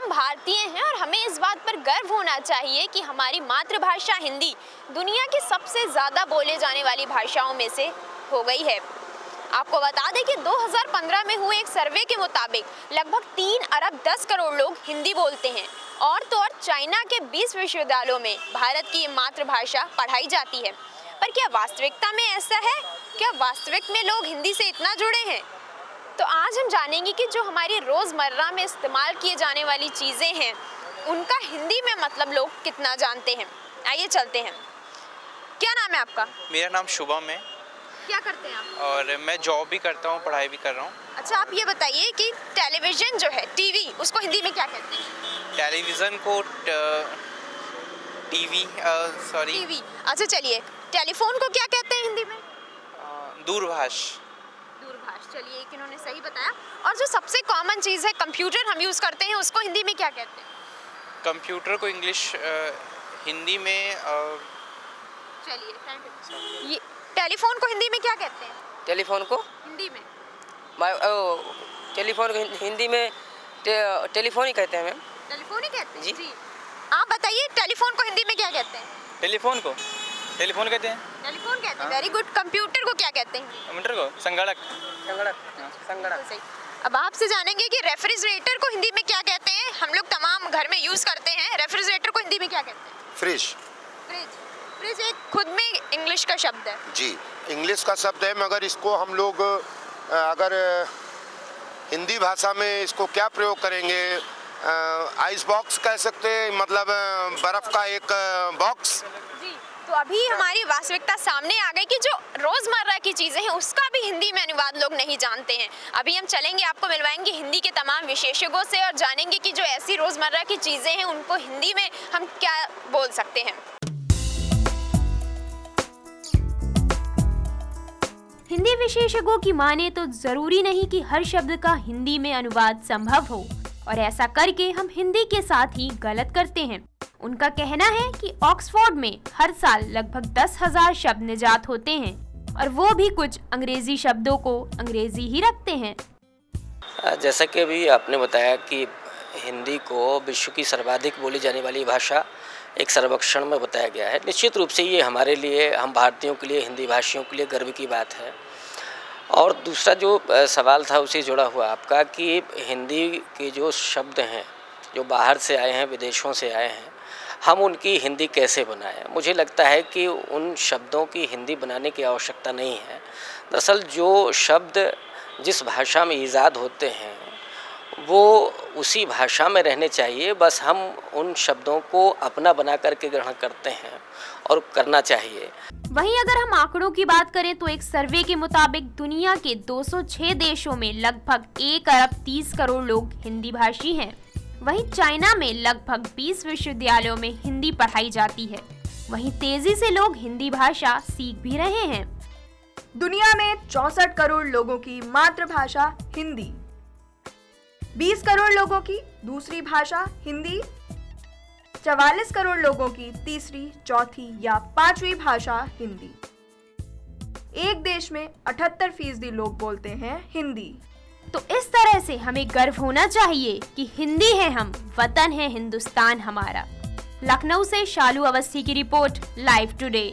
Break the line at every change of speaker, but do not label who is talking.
हम भारतीय हैं और हमें इस बात पर गर्व होना चाहिए कि हमारी मातृभाषा हिंदी दुनिया की सबसे ज़्यादा बोले जाने वाली भाषाओं में से हो गई है। आपको बता दें कि 2015 में हुए एक सर्वे के मुताबिक लगभग 3 अरब 10 करोड़ लोग हिंदी बोलते हैं और तो और चाइना के 20 विश्वविद्यालयों में भारत की मातृभाषा पढ़ाई जाती है। पर क्या वास्तविकता में ऐसा है? क्या वास्तविक में लोग हिंदी से इतना जुड़े हैं? तो आज हम जानेंगे कि जो हमारी रोज़मर्रा में इस्तेमाल किए जाने वाली चीज़ें हैं उनका हिंदी में मतलब लोग कितना जानते हैं। आइए चलते हैं। क्या नाम है आपका?
मेरा नाम शुभम है
क्या करते हैं आप?
और मैं जॉब भी करता हूँ, पढ़ाई भी कर रहा हूँ।
अच्छा, आप ये बताइए कि टेलीविज़न जो है, टीवी, उसको हिंदी में क्या कहते हैं?
टेलीविज़न को टीवी
अच्छा चलिए, टेलीफोन को क्या कहते हैं हिंदी में?
दूरभाष।
चलिए, एक इन्होंने सही बताया। और जो सबसे कॉमन चीज़ है कंप्यूटर हम यूज़ करते हैं, उसको हिंदी में क्या कहते हैं?
कंप्यूटर को हिंदी में
चलिए, ये टेलीफोन को हिंदी में क्या कहते हैं?
टेलीफोन को
हिंदी में
टेलीफोन को हिंदी में टेलीफोन ही कहते हैं मैम।
टेलीफोन ही कहते हैं
जी।
आप बताइए टेलीफोन को हिंदी में क्या कहते हैं?
टेलीफोन कहते हैं।
टेलीफोन कहते हैं, वेरी गुड। कंप्यूटर को क्या कहते हैं?
कंप्यूटर को संगणक।
सही। अब आपसे जानेंगे कि रेफ्रिजरेटर को हिंदी में क्या कहते हैं। हम लोग तमाम घर में यूज़ करते हैं, रेफ्रिजरेटर को हिंदी में क्या कहते हैं?
फ्रिज।
फ्रिज एक खुद में इंग्लिश का शब्द है।
जी, इंग्लिश का शब्द है, मगर इसको हम लोग अगर हिंदी भाषा में इसको क्या प्रयोग करेंगे, आइस बॉक्स कह सकते हैं, मतलब बर्फ़ का एक बॉक्स।
जी, तो अभी हमारी वास्तविकता सामने आ गई कि जो रोज़मर्रा की चीज़ें हैं उसका भी हिंदी में अनुवाद लोग नहीं जानते हैं। अभी हम चलेंगे, आपको मिलवाएंगे हिंदी के तमाम विशेषज्ञों से और जानेंगे कि जो ऐसी रोज़मर्रा की चीज़ें हैं उनको हिंदी में हम क्या बोल सकते हैं।
हिंदी विशेषज्ञों की माने तो जरूरी नहीं कि हर शब्द का हिंदी में अनुवाद संभव हो और ऐसा करके हम हिंदी के साथ ही गलत करते हैं। उनका कहना है कि ऑक्सफोर्ड में हर साल लगभग 10,000 शब्द निजात होते हैं और वो भी कुछ अंग्रेजी शब्दों को अंग्रेजी ही रखते हैं।
जैसा कि अभी आपने बताया कि हिंदी को विश्व की सर्वाधिक बोली जाने वाली भाषा एक सर्वेक्षण में बताया गया है। निश्चित रूप से ये हमारे लिए, हम भारतीयों के लिए, हिंदी भाषियों के लिए गर्व की बात है। और दूसरा जो सवाल था उसे जुड़ा हुआ आपका कि हिंदी के जो शब्द हैं जो बाहर से आए हैं, विदेशों से आए हैं, हम उनकी हिंदी कैसे बनाएं। मुझे लगता है कि उन शब्दों की हिंदी बनाने की आवश्यकता नहीं है। दरअसल जो शब्द जिस भाषा में ईजाद होते हैं वो उसी भाषा में रहने चाहिए, बस हम उन शब्दों को अपना बना करके ग्रहण करते हैं और करना चाहिए।
वहीं अगर हम आंकड़ों की बात करें तो एक सर्वे के मुताबिक दुनिया के 206 देशों में लगभग 1 अरब 30 करोड़ लोग हिंदी भाषी हैं। वहीं चाइना में लगभग 20 विश्वविद्यालयों में हिंदी पढ़ाई जाती है। वहीं तेजी से लोग हिंदी भाषा सीख भी रहे हैं।
दुनिया में 64 करोड़ लोगों की मातृभाषा हिंदी, 20 करोड़ लोगों की दूसरी भाषा हिंदी, 44 करोड़ लोगों की तीसरी, चौथी या पांचवी भाषा हिंदी। एक देश में 78% लोग बोलते हैं हिंदी।
तो इस तरह से हमें गर्व होना चाहिए कि हिंदी है हम, वतन है हिंदुस्तान हमारा। लखनऊ से शालू अवस्थी की रिपोर्ट, लाइव टुडे।